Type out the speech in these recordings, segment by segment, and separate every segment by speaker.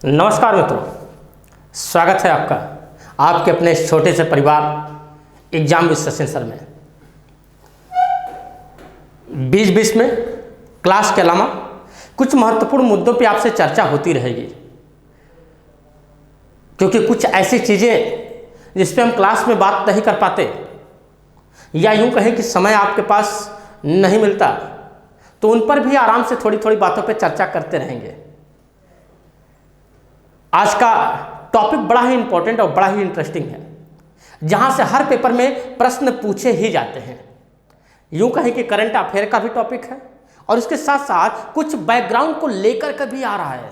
Speaker 1: नमस्कार मित्रों, स्वागत है आपका आपके अपने इस छोटे से परिवार एग्जाम विश्लेषण सेंटर में। बीच में क्लास के अलावा कुछ महत्वपूर्ण मुद्दों पे आपसे चर्चा होती रहेगी, क्योंकि कुछ ऐसी चीज़ें जिस पे हम क्लास में बात नहीं कर पाते या यूं कहें कि समय आपके पास नहीं मिलता, तो उन पर भी आराम से थोड़ी थोड़ी बातों पे चर्चा करते रहेंगे। आज का टॉपिक बड़ा ही इंपॉर्टेंट और बड़ा ही इंटरेस्टिंग है, जहां से हर पेपर में प्रश्न पूछे ही जाते हैं। यूं कहें कि करंट अफेयर का भी टॉपिक है और इसके साथ साथ कुछ बैकग्राउंड को लेकर के भी आ रहा है।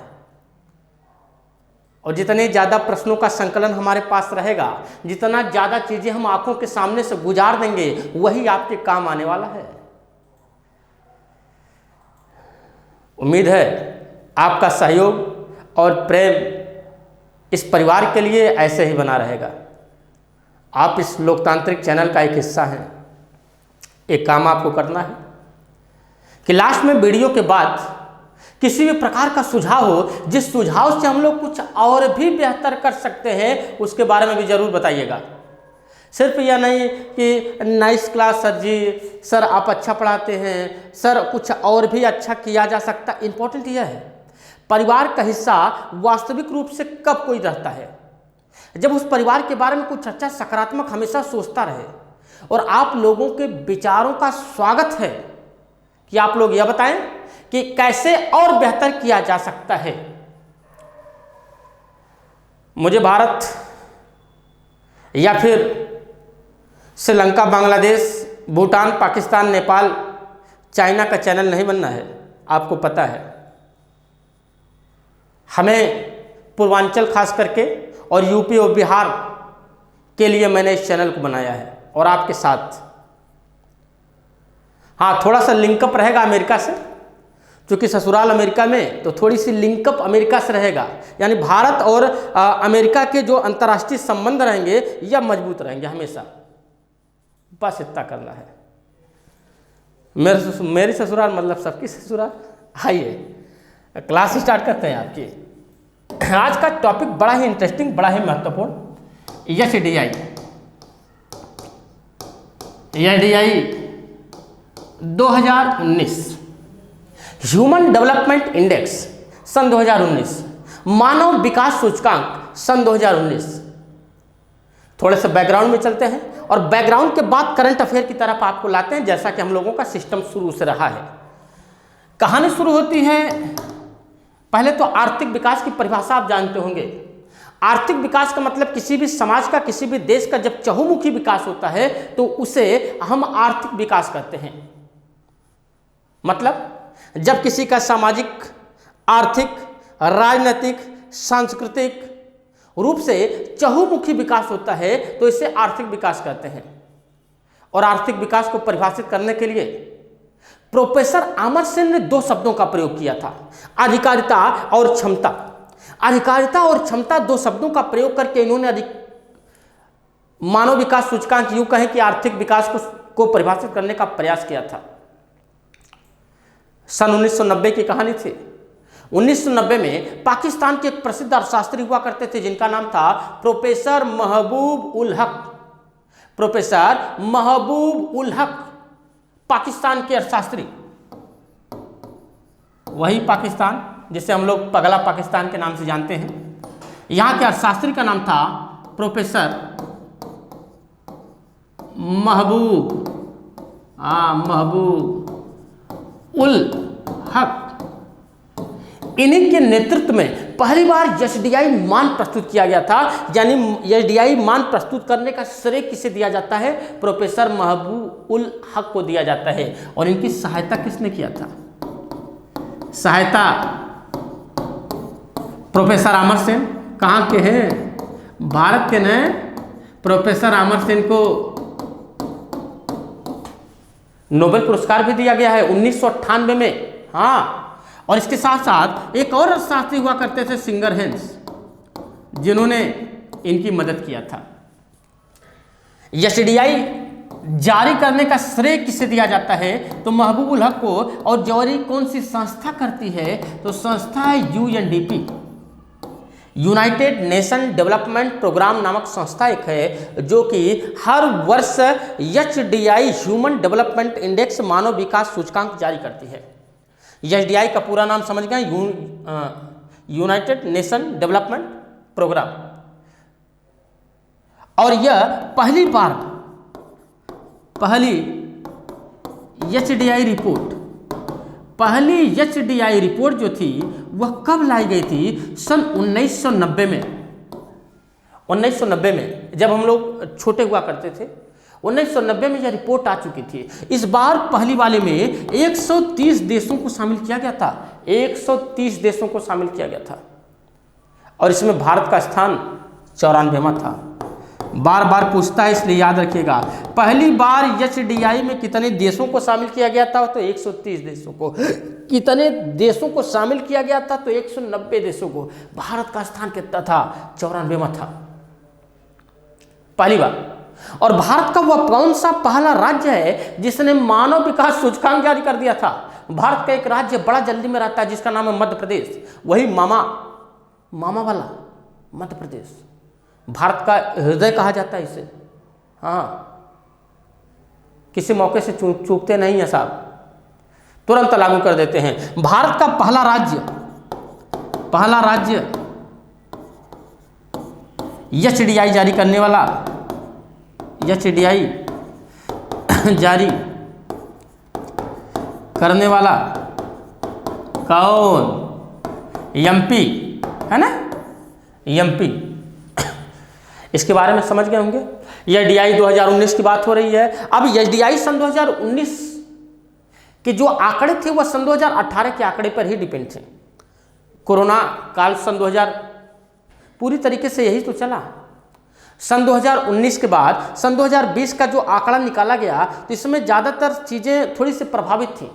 Speaker 1: और जितने ज़्यादा प्रश्नों का संकलन हमारे पास रहेगा, जितना ज़्यादा चीज़ें हम आंखों के सामने से गुजार देंगे, वही आपके काम आने वाला है। उम्मीद है आपका सहयोग और प्रेम इस परिवार के लिए ऐसे ही बना रहेगा। आप इस लोकतांत्रिक चैनल का एक हिस्सा हैं। एक काम आपको करना है कि लास्ट में वीडियो के बाद किसी भी प्रकार का सुझाव हो, जिस सुझाव से हम लोग कुछ और भी बेहतर कर सकते हैं, उसके बारे में भी ज़रूर बताइएगा। सिर्फ यह नहीं कि नाइस क्लास सर जी, सर आप अच्छा पढ़ाते हैं, सर कुछ और भी अच्छा किया जा सकता। इम्पोर्टेंट यह है, परिवार का हिस्सा वास्तविक रूप से कब कोई रहता है, जब उस परिवार के बारे में कुछ अच्छा सकारात्मक हमेशा सोचता रहे। और आप लोगों के विचारों का स्वागत है कि आप लोग यह बताएं कि कैसे और बेहतर किया जा सकता है। मुझे भारत या फिर श्रीलंका, बांग्लादेश, भूटान, पाकिस्तान, नेपाल, चाइना का चैनल नहीं बनना है। आपको पता है, हमें पूर्वांचल खास करके और यूपी और बिहार के लिए मैंने इस चैनल को बनाया है और आपके साथ। हाँ, थोड़ा सा लिंकअप रहेगा अमेरिका से, क्योंकि ससुराल अमेरिका में, तो थोड़ी सी लिंकअप अमेरिका से रहेगा। यानी भारत और अमेरिका के जो अंतर्राष्ट्रीय संबंध रहेंगे यह मजबूत रहेंगे हमेशा। बस इतना करना है। मेरी ससुराल मतलब सबकी ससुराल। आइए क्लास स्टार्ट करते हैं आपकी। आज का टॉपिक बड़ा ही इंटरेस्टिंग, बड़ा ही महत्वपूर्ण। एचडीआई 2019 ह्यूमन डेवलपमेंट इंडेक्स सन 2019, मानव विकास सूचकांक सन 2019। थोड़े से बैकग्राउंड में चलते हैं और बैकग्राउंड के बाद करंट अफेयर की तरफ आपको लाते हैं, जैसा कि हम लोगों का सिस्टम शुरू से रहा है। कहानी शुरू होती है, पहले तो आर्थिक विकास की परिभाषा आप जानते होंगे। आर्थिक विकास का मतलब किसी भी समाज का, किसी भी देश का जब चहुमुखी विकास होता है तो उसे हम आर्थिक विकास कहते हैं। मतलब जब किसी का सामाजिक, आर्थिक, राजनीतिक, सांस्कृतिक रूप से चहुमुखी विकास होता है तो इसे आर्थिक विकास कहते हैं। और आर्थिक विकास को परिभाषित करने के लिए प्रोफेसर अमर्त्य ने दो शब्दों का प्रयोग किया था, अधिकारिता और क्षमता। अधिकारिता और क्षमता, दो शब्दों का प्रयोग करके इन्होंने मानव विकास सूचकांक, यूं कहें कि आर्थिक विकास को परिभाषित करने का प्रयास किया था। सन 1990 की कहानी थी। 1990 में पाकिस्तान के एक प्रसिद्ध अर्थशास्त्री हुआ करते थे, जिनका नाम था प्रोफेसर महबूब उल हक। प्रोफेसर महबूब उल हक पाकिस्तान के अर्थशास्त्री, वही पाकिस्तान जिसे हम लोग पगला पाकिस्तान के नाम से जानते हैं। यहाँ के अर्थशास्त्री का नाम था प्रोफेसर महबूब उल हक। इन्हीं के नेतृत्व में पहली बार एचडीआई मान प्रस्तुत किया गया था। यानी एचडीआई मान प्रस्तुत करने का श्रेय किसे दिया जाता है? प्रोफेसर महबूब उल हक को दिया जाता है। और इनकी सहायता किसने किया था? सहायता प्रोफेसर अमर्त्य सेन। कहाँ के हैं? भारत के हैं। प्रोफेसर अमर्त्य सेन को नोबेल पुरस्कार भी दिया गया है 1998 में। हाँ, और इसके साथ साथ एक और अर्थशास्त्री हुआ करते थे, सिंगर हेंस, जिन्होंने इनकी मदद किया था। एचडीआई जारी करने का श्रेय किसे दिया जाता है? तो महबूब उल हक को। और जारी कौन सी संस्था करती है? तो संस्था है UNDP. United Nation Development Programme नामक संस्था एक है जो कि हर वर्ष HDI ह्यूमन डेवलपमेंट इंडेक्स मानव विकास सूचकांक जारी करती है। HDI का पूरा नाम समझ गए, यूनाइटेड नेशन डेवलपमेंट प्रोग्राम। और यह पहली HDI रिपोर्ट जो थी वह कब लाई गई थी? सन 1990 में। 1990 में जब हम लोग छोटे हुआ करते थे, 1990 में यह रिपोर्ट आ चुकी थी। इस बार पहली वाले में 130 देशों को शामिल किया गया था। 130 देशों को शामिल किया गया था और इसमें भारत का स्थान 94वां था। बार बार पूछता है इसलिए याद रखिएगा। पहली बार HDI में कितने देशों को शामिल किया गया था? तो 130 देशों को। कितने देशों को शामिल किया गया था? तो 190 देशों को। भारत का स्थान कितना था? 94वां था पहली बार। और भारत का वह कौन सा पहला राज्य है जिसने मानव विकास सूचकांक जारी कर दिया था? भारत का एक राज्य बड़ा जल्दी में रहता है जिसका नाम है मध्य प्रदेश। वही मामा वाला मध्य प्रदेश, भारत का हृदय कहा जाता है इसे। हाँ, किसी मौके से चूकते नहीं है साहब, तुरंत लागू कर देते हैं। भारत का पहला राज्य HDI जारी करने वाला, HDI जारी करने वाला कौन? MP है ना, MP। इसके बारे में समझ गए होंगे। HDI 2019 की बात हो रही है। अब HDI सन 2019 के जो आंकड़े थे वह सन 2018 के आंकड़े पर ही डिपेंड थे। कोरोना काल सन 2000 पूरी तरीके से यही तो चला। सन 2019 के बाद सन 2020 का जो आंकड़ा निकाला गया तो इसमें ज़्यादातर चीज़ें थोड़ी सी प्रभावित थी।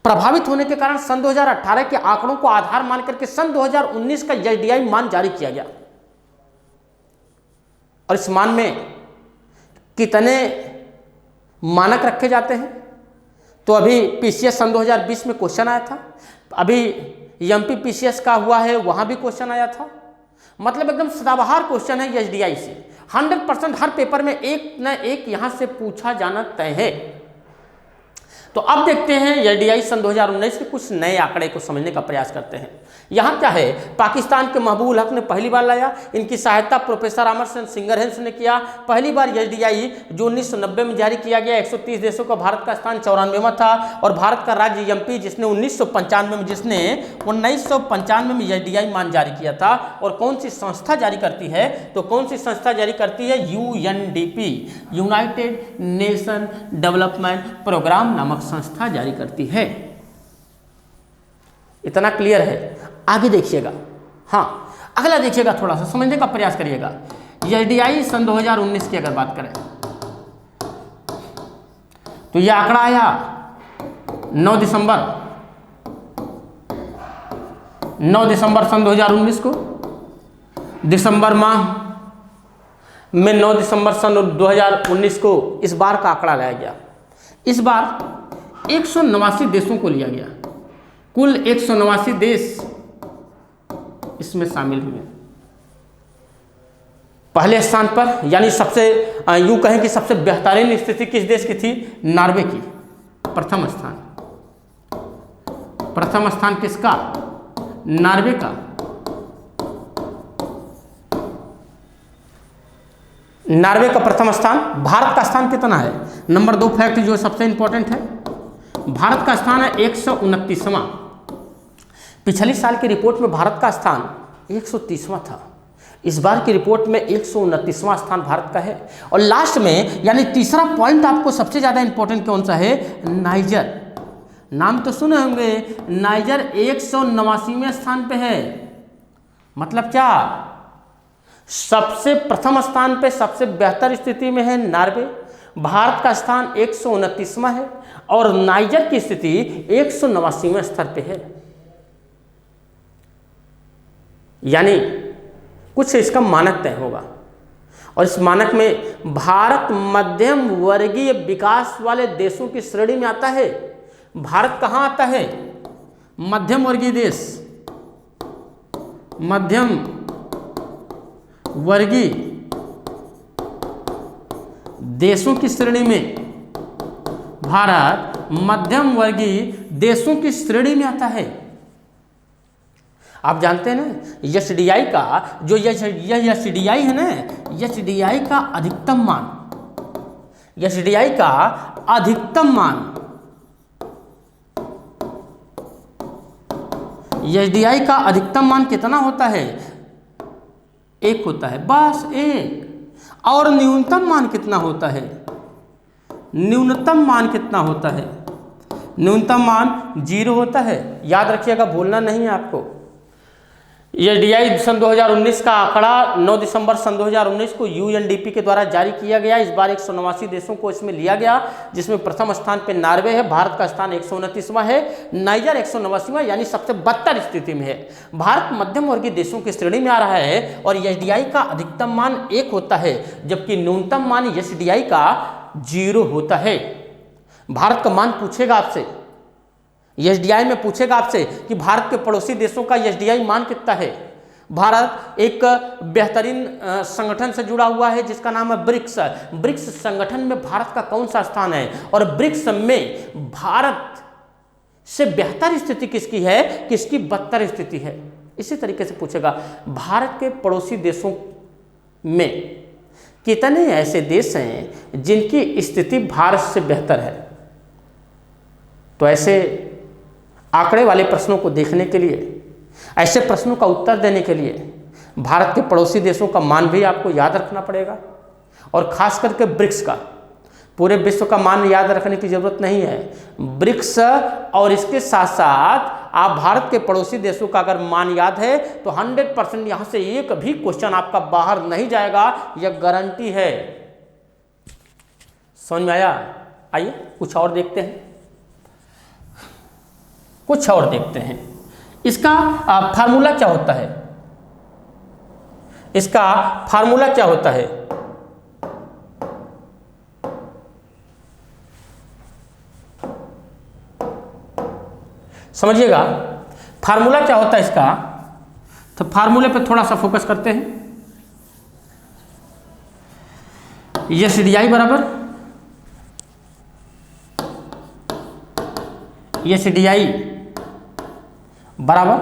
Speaker 1: प्रभावित होने के कारण सन 2018 के आंकड़ों को आधार मान करके सन 2019 का HDI मान जारी किया गया। और इस मान में कितने मानक रखे जाते हैं? तो अभी PCS सन 2020 में क्वेश्चन आया था, अभी MP PCS का हुआ है वहां भी क्वेश्चन आया था। मतलब एकदम सदाबहार क्वेश्चन है HDI से। 100% हर पेपर में एक न एक यहां से पूछा जाना तय है। तो अब देखते हैं HDI सन 2019 के कुछ नए आंकड़े को समझने का प्रयास करते हैं। यहाँ क्या है, पाकिस्तान के महबूब हक ने पहली बार लाया। इनकी सहायता प्रोफेसर अमरसेन सिंगरहेंस ने किया। पहली बार HDI जो 1990 में जारी किया गया, 130 देशों का भारत का स्थान 94वां था। और भारत का राज्य MP जिसने 1995 में HDI मान जारी किया था। और कौन सी संस्था जारी करती है? तो कौन सी संस्था जारी करती है? UNDP, United Nation Development Programme नामक संस्था जारी करती है। इतना क्लियर है। आगे देखिएगा, हाँ अगला देखिएगा, थोड़ा सा समझने का प्रयास करिएगा। HDI सन 2019 की अगर बात करें तो यह आंकड़ा आया 9 दिसंबर सन 2019 को। दिसंबर माह में 9 दिसंबर सन 2019 को इस बार का आंकड़ा लाया गया। इस बार 189 देशों को लिया गया। कुल 189 देश इसमें शामिल हुए। पहले स्थान पर, यानी सबसे यूं कहें कि सबसे बेहतरीन स्थिति किस देश की थी? नॉर्वे की। प्रथम स्थान किसका? नॉर्वे का। नॉर्वे का प्रथम स्थान। भारत का स्थान कितना है? नंबर 2 फैक्ट जो सबसे इंपॉर्टेंट है, भारत का स्थान है 129वां। पिछली साल की रिपोर्ट में भारत का स्थान 130वां था। इस बार की रिपोर्ट में 129वां स्थान भारत का है। और लास्ट में यानी तीसरा पॉइंट आपको सबसे ज़्यादा इंपॉर्टेंट कौन सा है? नाइजर। नाम तो सुने होंगे, नाइजर 189वें स्थान पे है। मतलब क्या? सबसे प्रथम स्थान पे सबसे बेहतर स्थिति में है नॉर्वे। भारत का स्थान 129वां है और नाइजर की स्थिति 189वें स्तर पे है। यानी कुछ इसका मानक तय होगा और इस मानक में भारत मध्यम वर्गीय विकास वाले देशों की श्रेणी में आता है। भारत कहाँ आता है? मध्यम वर्गीय देश, मध्यम वर्गीय देशों की श्रेणी में भारत मध्यम वर्गीय देशों की श्रेणी में आता है। आप जानते हैं ना एसडीआई का जो यह एसडीआई है ना, एसडीआई का अधिकतम मान, एसडीआई का अधिकतम मान, एसडीआई का अधिकतम मान कितना होता है? 1 होता है, बस 1। और न्यूनतम मान कितना होता है? न्यूनतम मान कितना होता है? न्यूनतम मान 0 होता है। याद रखिएगा, भूलना नहीं है आपको। एसडीआई सन 2019 का आंकड़ा 9 दिसंबर सन 2019 को यूएनडीपी के द्वारा जारी किया गया। इस बार 189 देशों को इसमें लिया गया, जिसमें प्रथम स्थान पे नॉर्वे है, भारत का स्थान 129वां है, नाइजर 189वां यानी सबसे बदतर स्थिति में है। भारत मध्यम वर्गीय देशों की श्रेणी में आ रहा है और एसडीआई का अधिकतम मान 1 होता है, जबकि न्यूनतम मान एसडीआई का 0 होता है। भारत का मान पूछेगा आपसे, एसडीआई में पूछेगा आपसे कि भारत के पड़ोसी देशों का एसडीआई मान कितना है। भारत एक बेहतरीन संगठन से जुड़ा हुआ है जिसका नाम है ब्रिक्स। ब्रिक्स संगठन में भारत का कौन सा स्थान है और ब्रिक्स में भारत से बेहतर स्थिति किसकी है, किसकी बदतर स्थिति है। इसी तरीके से पूछेगा भारत के पड़ोसी देशों में कितने ऐसे देश हैं जिनकी स्थिति भारत से बेहतर है। तो ऐसे आंकड़े वाले प्रश्नों को देखने के लिए, ऐसे प्रश्नों का उत्तर देने के लिए भारत के पड़ोसी देशों का मान भी आपको याद रखना पड़ेगा, और खास करके ब्रिक्स का। पूरे विश्व का मान याद रखने की जरूरत नहीं है, ब्रिक्स और इसके साथ साथ आप भारत के पड़ोसी देशों का अगर मान याद है तो 100% यहाँ से एक भी क्वेश्चन आपका बाहर नहीं जाएगा, यह गारंटी है। समझ में आया? आइए कुछ और देखते हैं, कुछ और देखते हैं। इसका फार्मूला क्या होता है? इसका फार्मूला क्या होता है? समझिएगा, फार्मूला क्या होता है इसका। तो फार्मूले पे थोड़ा सा फोकस करते हैं। एसडीआई बराबर एसडीआई बराबर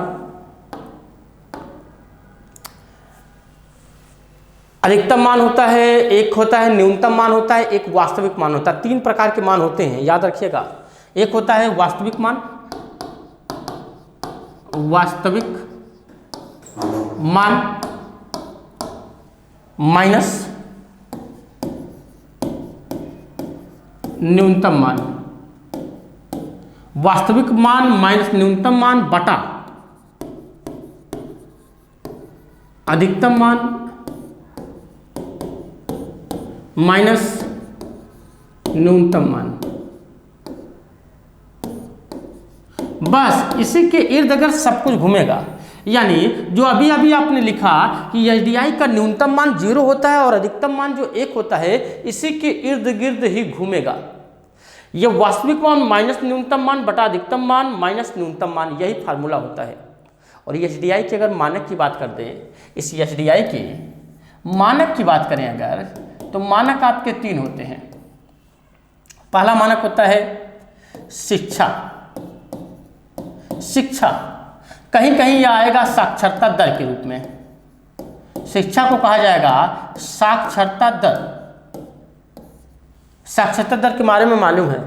Speaker 1: अधिकतम मान होता है, एक होता है न्यूनतम मान होता है, एक वास्तविक मान होता है। 3 प्रकार के मान होते हैं, याद रखिएगा। एक होता है वास्तविक मान, वास्तविक मान माइनस न्यूनतम मान, वास्तविक मान माइनस न्यूनतम मान बटा अधिकतम मान माइनस न्यूनतम मान। बस इसी के इर्द गिर्द सब कुछ घूमेगा। यानी जो अभी अभी आपने लिखा कि एसडीआई का न्यूनतम मान 0 होता है और अधिकतम मान जो 1 होता है, इसी के इर्द गिर्द ही घूमेगा। यह वास्तविक मान माइनस न्यूनतम मान बटा अधिकतम मान माइनस न्यूनतम मान, यही फार्मूला होता है। और एसडीआई की अगर मानक की बात कर दें, इस एसडीआई के मानक की बात करें अगर, तो मानक आपके 3 होते हैं। पहला मानक होता है शिक्षा। शिक्षा कहीं कहीं यह आएगा साक्षरता दर के रूप में। शिक्षा को कहा जाएगा साक्षरता दर। साक्षरता दर के बारे में मालूम है,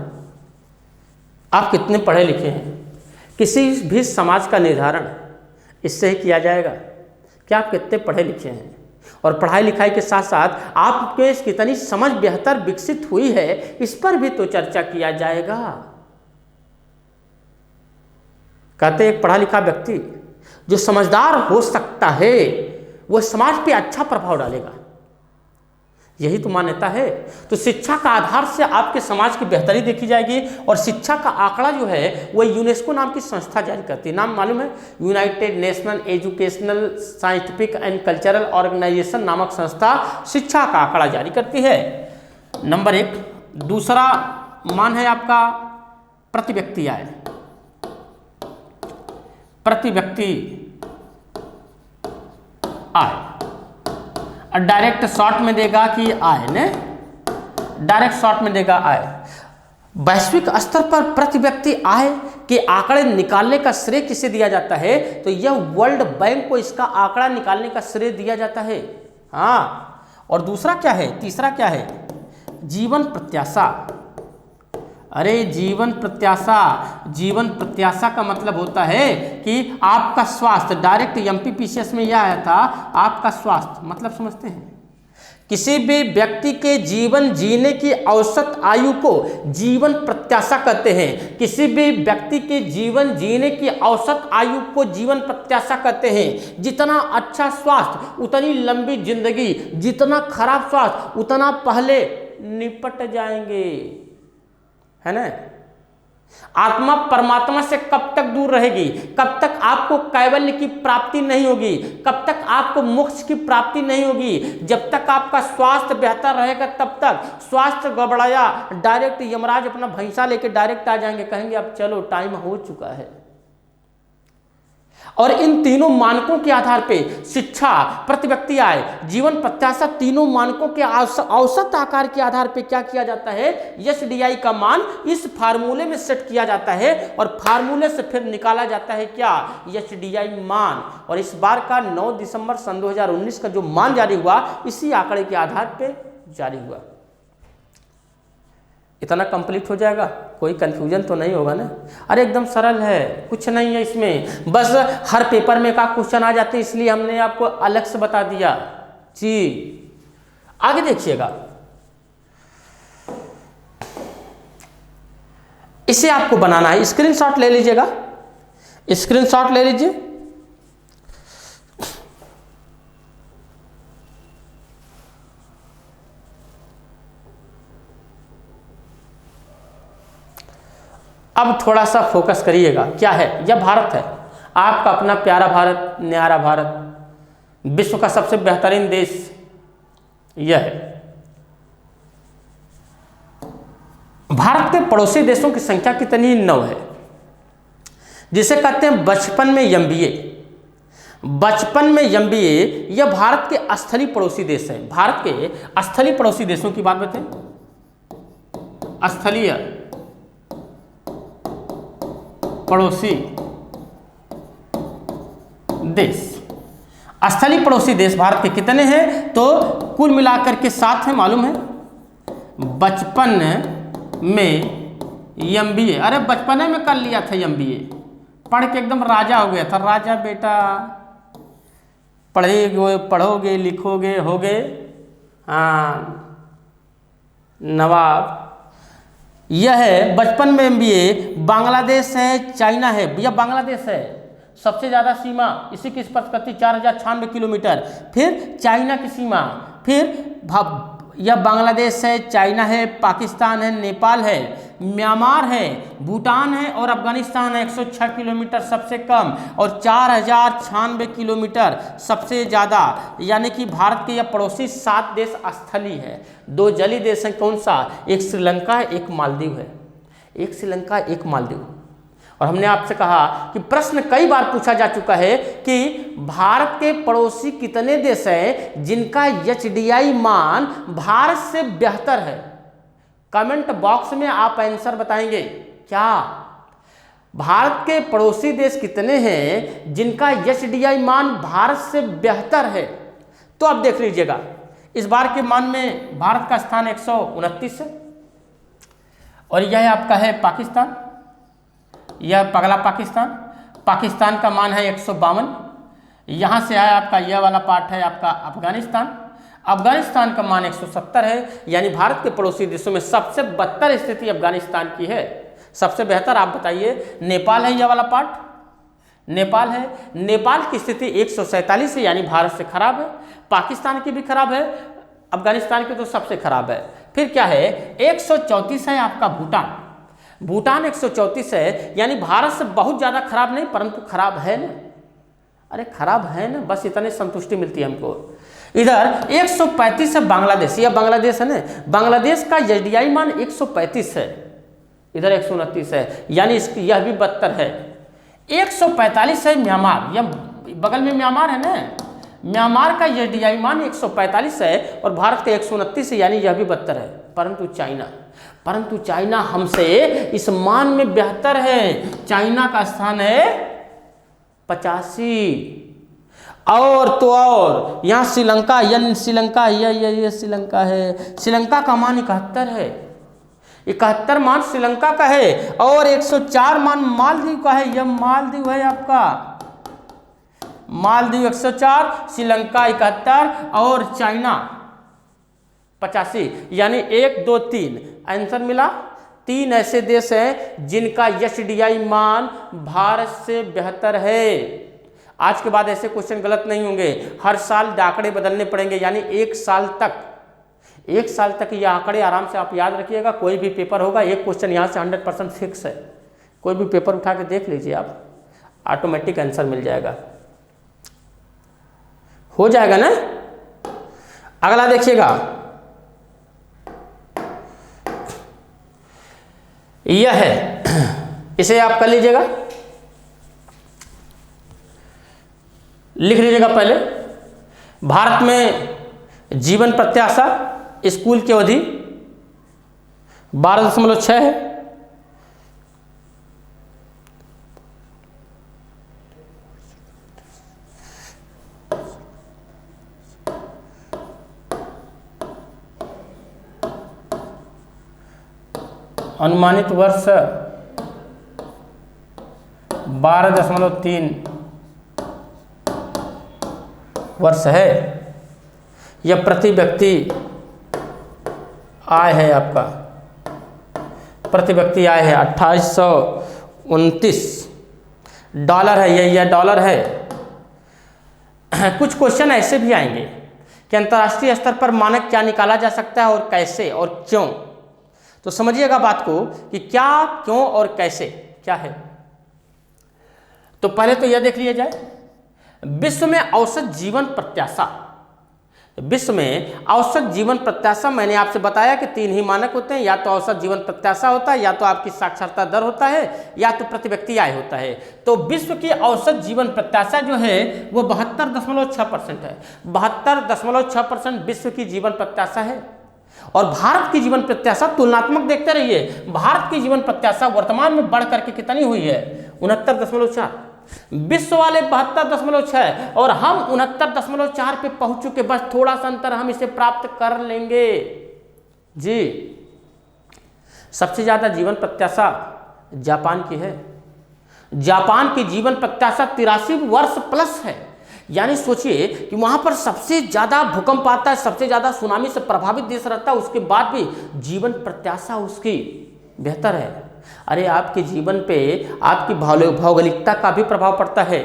Speaker 1: आप कितने पढ़े लिखे हैं। किसी भी समाज का निर्धारण इससे ही किया जाएगा कि आप कितने पढ़े लिखे हैं, और पढ़ाई लिखाई के साथ साथ आपके कितनी समझ बेहतर विकसित हुई है, इस पर भी तो चर्चा किया जाएगा। कहते एक पढ़ा लिखा व्यक्ति जो समझदार हो सकता है वह समाज पे अच्छा प्रभाव डालेगा, यही तो मान्यता है। तो शिक्षा का आधार से आपके समाज की बेहतरी देखी जाएगी। और शिक्षा का आंकड़ा जो है वह यूनेस्को नाम की संस्था जारी करती है। नाम मालूम है? United National Educational Scientific and Cultural Organisation नामक संस्था शिक्षा का आंकड़ा जारी करती है। नंबर 1। दूसरा मान है आपका प्रति व्यक्ति आय। प्रति व्यक्ति आय और डायरेक्ट शॉर्ट में देगा कि आय ने, डायरेक्ट शॉर्ट में देगा आय। वैश्विक स्तर पर प्रति व्यक्ति आय के आंकड़े निकालने का श्रेय किसे दिया जाता है? तो यह वर्ल्ड बैंक को इसका आंकड़ा निकालने का श्रेय दिया जाता है। हाँ, और दूसरा क्या है, तीसरा क्या है? जीवन प्रत्याशा। अरे जीवन प्रत्याशा, जीवन प्रत्याशा का मतलब होता है कि आपका स्वास्थ्य, डायरेक्ट एमपीपीसीएस में यह आया था, आपका स्वास्थ्य मतलब समझते हैं, किसी भी व्यक्ति के जीवन जीने की औसत आयु को जीवन प्रत्याशा कहते हैं। किसी भी व्यक्ति के जीवन जीने की औसत आयु को जीवन प्रत्याशा कहते हैं। जितना अच्छा स्वास्थ्य उतनी लंबी जिंदगी, जितना खराब स्वास्थ्य उतना पहले निपट जाएंगे, है ना। आत्मा परमात्मा से कब तक दूर रहेगी? कब तक आपको कैवल्य की प्राप्ति नहीं होगी? कब तक आपको मोक्ष की प्राप्ति नहीं होगी? जब तक आपका स्वास्थ्य बेहतर रहेगा तब तक। स्वास्थ्य गड़बड़ाया, डायरेक्ट यमराज अपना भैंसा लेके डायरेक्ट आ जाएंगे, कहेंगे अब चलो टाइम हो चुका है। और इन तीनों मानकों के आधार पे शिक्षा, प्रति व्यक्ति आय, जीवन प्रत्याशा, तीनों मानकों के औसत आकार के आधार पे क्या किया जाता है? एचडीआई का मान इस फार्मूले में सेट किया जाता है और फार्मूले से फिर निकाला जाता है क्या? एचडीआई मान। और इस बार का 9 दिसंबर सन 2019 का जो मान जारी हुआ, इसी आंकड़े के आधार पे जारी हुआ। इतना कंप्लीट हो जाएगा, कोई कंफ्यूजन तो नहीं होगा ना? अरे एकदम सरल है, कुछ नहीं है इसमें, बस हर पेपर में का क्वेश्चन आ जाते हैं, इसलिए हमने आपको अलग से बता दिया जी। आगे देखिएगा, इसे आपको बनाना है, स्क्रीनशॉट ले लीजिएगा, स्क्रीनशॉट ले लीजिए। अब थोड़ा सा फोकस करिएगा, क्या है? यह भारत है, आपका अपना प्यारा भारत, न्यारा भारत, विश्व का सबसे बेहतरीन देश यह है। भारत के पड़ोसी देशों की संख्या कितनी? 9 है, जिसे कहते हैं बचपन में एमबीए। बचपन में एमबीए, यह भारत के स्थलीय पड़ोसी देश है। भारत के स्थलीय पड़ोसी देशों की बात बताएं, स्थलीय पड़ोसी देश। स्थलीय पड़ोसी देश भारत के कितने हैं? तो कुल मिलाकर के 7 है, मालूम है। बचपन में एमबीए, अरे बचपन में कर लिया था एमबीए, पढ़ के एकदम राजा हो गया था। राजा बेटा, पढ़ोगे लिखोगे होगे हाँ नवाब। यह है बचपन में एमबीए। बांग्लादेश है, चाइना है, यह बांग्लादेश है, सबसे ज़्यादा सीमा इसी की स्पर्श करती 4096 किलोमीटर। फिर चाइना की सीमा, फिर यह बांग्लादेश है, चाइना है, पाकिस्तान है, नेपाल है, म्यांमार है, भूटान है और अफगानिस्तान है। 106 किलोमीटर सबसे कम और 4096 किलोमीटर सबसे ज़्यादा। यानी कि भारत के यह पड़ोसी 7 देश स्थलीय है। 2 जलीय देश हैं, कौन सा? एक श्रीलंका है, एक मालदीव है। एक श्रीलंका, एक मालदीव। और हमने आपसे कहा कि प्रश्न कई बार पूछा जा चुका है कि भारत के पड़ोसी कितने देश हैं जिनका एचडीआई मान भारत से बेहतर है? कमेंट बॉक्स में आप आंसर बताएंगे। क्या भारत के पड़ोसी देश कितने हैं जिनका एचडीआई मान भारत से बेहतर है? तो अब देख लीजिएगा, इस बार के मान में भारत का स्थान 129 है और यह आपका है पाकिस्तान, यह पगला पाकिस्तान। पाकिस्तान का मान है 152। यहाँ से है आपका यह वाला पार्ट है आपका अफगानिस्तान। अफगानिस्तान का मान 170 है। यानी भारत के पड़ोसी देशों में सबसे बदतर स्थिति अफगानिस्तान की है। सबसे बेहतर आप बताइए? नेपाल है, यह वाला पार्ट नेपाल है। नेपाल की स्थिति 147 है, यानी भारत से खराब है। पाकिस्तान की भी खराब है, अफगानिस्तान की तो सबसे खराब है। फिर क्या है? 134 है आपका भूटान। भूटान 134 है, यानी भारत से बहुत ज़्यादा खराब नहीं, परंतु खराब है ना। अरे खराब है ना, बस इतने संतुष्टि मिलती है हमको। इधर 135 है बांग्लादेश, यह बांग्लादेश है ना। बांग्लादेश का एचडीआई मान 135 है, इधर 129 है, यानी इसकी यह भी बदतर है। 145 है म्यांमार, यह बगल में म्यांमार है ना। म्यांमार का एसडीआई मान 145 है और भारत का 129 है, यानी यह भी 72 है। परंतु चाइना हमसे इस मान में बेहतर है। चाइना का स्थान है 85। और तो और यहाँ श्रीलंका, ये श्रीलंका है। श्रीलंका का मान 71 है। 71 मान श्रीलंका का है और 104 मान मालदीव का है। यह मालदीव है आपका, मालदीव 104, श्रीलंका 71 और चाइना 85, यानी 1 2 3 आंसर मिला। 3 ऐसे देश हैं जिनका एसडीआई मान भारत से बेहतर है। आज के बाद ऐसे क्वेश्चन गलत नहीं होंगे। हर साल आंकड़े बदलने पड़ेंगे, यानी 1 साल तक ये आंकड़े आराम से आप याद रखिएगा। कोई भी पेपर होगा, एक क्वेश्चन यहाँ से 100% फिक्स है। कोई भी पेपर उठा के देख लीजिए आप, ऑटोमेटिक आंसर मिल जाएगा। हो जाएगा ना। अगला देखिएगा, यह है, इसे आप कर लीजिएगा, लिख लीजिएगा पहले। भारत में जीवन प्रत्याशा स्कूल की अवधि 12.6 है। अनुमानित वर्ष 12.3 वर्ष है। यह प्रति व्यक्ति आय है आपका, प्रति व्यक्ति आय है 2829 डॉलर है। यह डॉलर है। कुछ क्वेश्चन ऐसे भी आएंगे कि अंतर्राष्ट्रीय स्तर पर मानक क्या निकाला जा सकता है और कैसे और क्यों। तो समझिएगा बात को कि क्या, क्यों और कैसे क्या है। तो पहले तो यह देख लिया जाए, विश्व में औसत जीवन प्रत्याशा। विश्व में औसत जीवन प्रत्याशा, मैंने आपसे बताया कि 3 ही मानक होते हैं, या तो औसत जीवन प्रत्याशा होता है, या तो आपकी साक्षरता दर होता है, या तो प्रति व्यक्ति आय होता है। तो विश्व की औसत जीवन प्रत्याशा जो है वो 72.6% है। 72.6% विश्व की जीवन प्रत्याशा है। और भारत की जीवन प्रत्याशा तुलनात्मक देखते रहिए, भारत की जीवन प्रत्याशा वर्तमान में बढ़ करके कितनी हुई है, 69.4। विश्व वाले 72.6 और हम 69.4 पे पहुंच चुके। बस थोड़ा सा अंतर हम इसे प्राप्त कर लेंगे जी। सबसे ज्यादा जीवन प्रत्याशा जापान की है। जापान की जीवन प्रत्याशा 83 वर्ष प्लस है। यानी सोचिए कि वहां पर सबसे ज्यादा भूकंप आता है, सबसे ज्यादा सुनामी से प्रभावित देश रहता है, उसके बाद भी जीवन प्रत्याशा उसकी बेहतर है। अरे आपके जीवन पे आपकी भौगोलिकता का भी प्रभाव पड़ता है,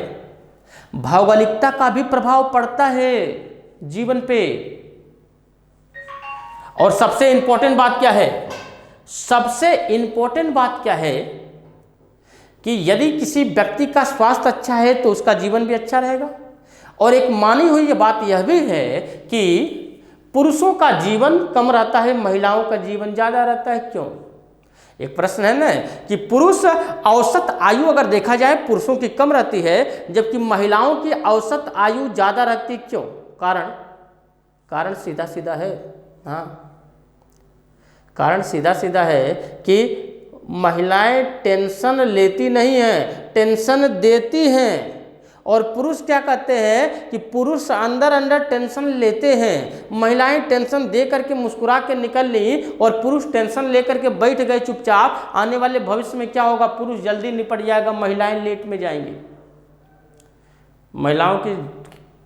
Speaker 1: भौगोलिकता का भी प्रभाव पड़ता है जीवन पे। और सबसे इंपॉर्टेंट बात क्या है, सबसे इंपॉर्टेंट बात क्या है कि यदि किसी व्यक्ति का स्वास्थ्य अच्छा है तो उसका जीवन भी अच्छा रहेगा। और एक मानी हुई बात यह भी है कि पुरुषों का जीवन कम रहता है, महिलाओं का जीवन ज्यादा रहता है। क्यों? एक प्रश्न है ना कि पुरुष औसत आयु अगर देखा जाए पुरुषों की कम रहती है, जबकि महिलाओं की औसत आयु ज्यादा रहती। क्यों? कारण सीधा सीधा है। हाँ, कारण सीधा सीधा है कि महिलाएं टेंशन लेती नहीं हैं, टेंशन देती हैं। और पुरुष क्या कहते हैं कि पुरुष अंदर अंदर टेंशन लेते हैं। महिलाएं टेंशन दे करके मुस्कुरा के निकल ली और पुरुष टेंशन लेकर के बैठ गए चुपचाप। आने वाले भविष्य में क्या होगा, पुरुष जल्दी निपट जाएगा, महिलाएं लेट में जाएंगी। महिलाओं की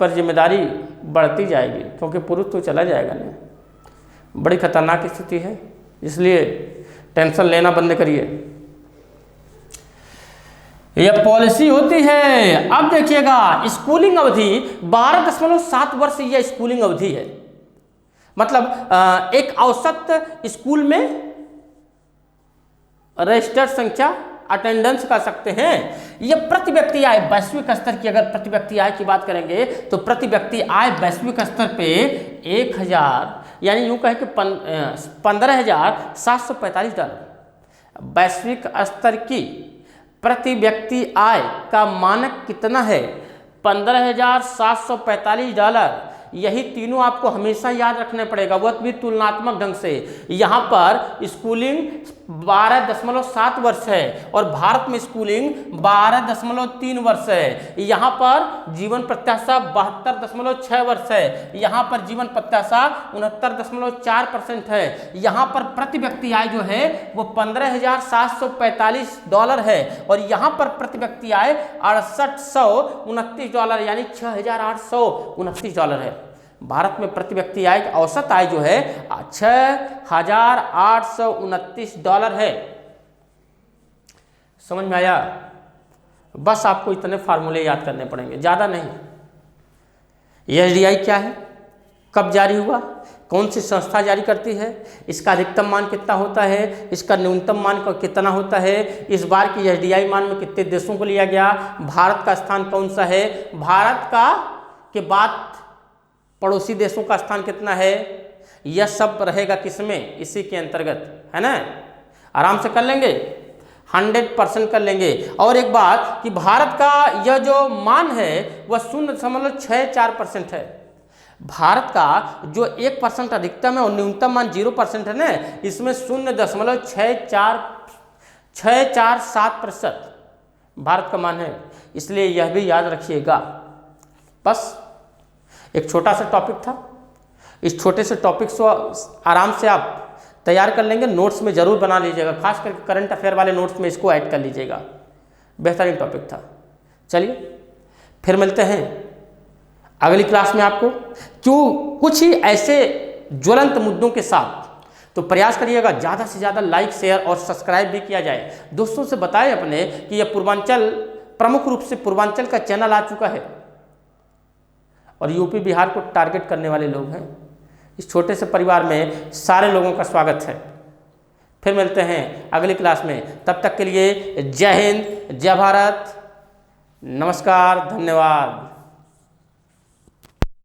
Speaker 1: पर जिम्मेदारी बढ़ती जाएगी क्योंकि पुरुष तो चला जाएगा नहीं। बड़ी खतरनाक स्थिति है, इसलिए टेंशन लेना बंद करिए। यह पॉलिसी होती है। अब देखिएगा स्कूलिंग अवधि 12.7 वर्ष यह स्कूलिंग अवधि है। मतलब एक औसत स्कूल में रजिस्टर्ड संख्या अटेंडेंस कर सकते हैं। यह प्रति व्यक्ति आय वैश्विक स्तर की, अगर प्रति व्यक्ति आय की बात करेंगे तो प्रति व्यक्ति आय वैश्विक स्तर पे 1000 यानी यूं कहें कि 15,745 डॉलर वैश्विक स्तर की प्रति व्यक्ति आय का मानक कितना है, $15,745। यही तीनों आपको हमेशा याद रखने पड़ेगा, वह भी तुलनात्मक ढंग से। यहाँ पर स्कूलिंग 12.7 वर्ष है और भारत में स्कूलिंग 12.3 वर्ष है। यहाँ पर जीवन प्रत्याशा 72.6 वर्ष है, यहाँ पर जीवन प्रत्याशा 69.4% है। यहाँ पर प्रति व्यक्ति आय जो है वो $15,745 है और यहाँ पर प्रति व्यक्ति आय $6829 यानी $6,829 है। भारत में प्रति व्यक्ति आय औसत आय जो है $6,829 है। समझ में आया? बस आपको इतने फार्मूले याद करने पड़ेंगे, ज़्यादा नहीं। एसडीआई क्या है, कब जारी हुआ, कौन सी संस्था जारी करती है, इसका अधिकतम मान कितना होता है, इसका न्यूनतम मान कितना होता है, इस बार की एसडीआई मान में कितने देशों को लिया गया, भारत का स्थान कौन सा है, भारत का के बाद पड़ोसी देशों का स्थान कितना है, यह सब रहेगा किसमें, इसी के अंतर्गत, है ना। आराम से कर लेंगे, 100% कर लेंगे। और एक बात कि भारत का यह जो मान है वह 0.64% है। भारत का जो 1% अधिकतम है और न्यूनतम मान 0% है ना, इसमें 0.647% भारत का मान है, इसलिए यह भी याद रखिएगा। बस एक छोटा सा टॉपिक था, इस छोटे से टॉपिक को आराम से आप तैयार कर लेंगे, नोट्स में ज़रूर बना लीजिएगा, खास करके करंट अफेयर वाले नोट्स में इसको ऐड कर लीजिएगा। बेहतरीन टॉपिक था। चलिए फिर मिलते हैं अगली क्लास में आपको क्यों कुछ ही ऐसे ज्वलंत मुद्दों के साथ। तो प्रयास करिएगा ज़्यादा से ज़्यादा लाइक, शेयर और सब्सक्राइब भी किया जाए। दोस्तों से बताएं अपने कि यह पूर्वांचल, प्रमुख रूप से पूर्वांचल का चैनल आ चुका है और यूपी बिहार को टारगेट करने वाले लोग हैं। इस छोटे से परिवार में सारे लोगों का स्वागत है। फिर मिलते हैं अगली क्लास में, तब तक के लिए जय हिंद, जय भारत, नमस्कार, धन्यवाद।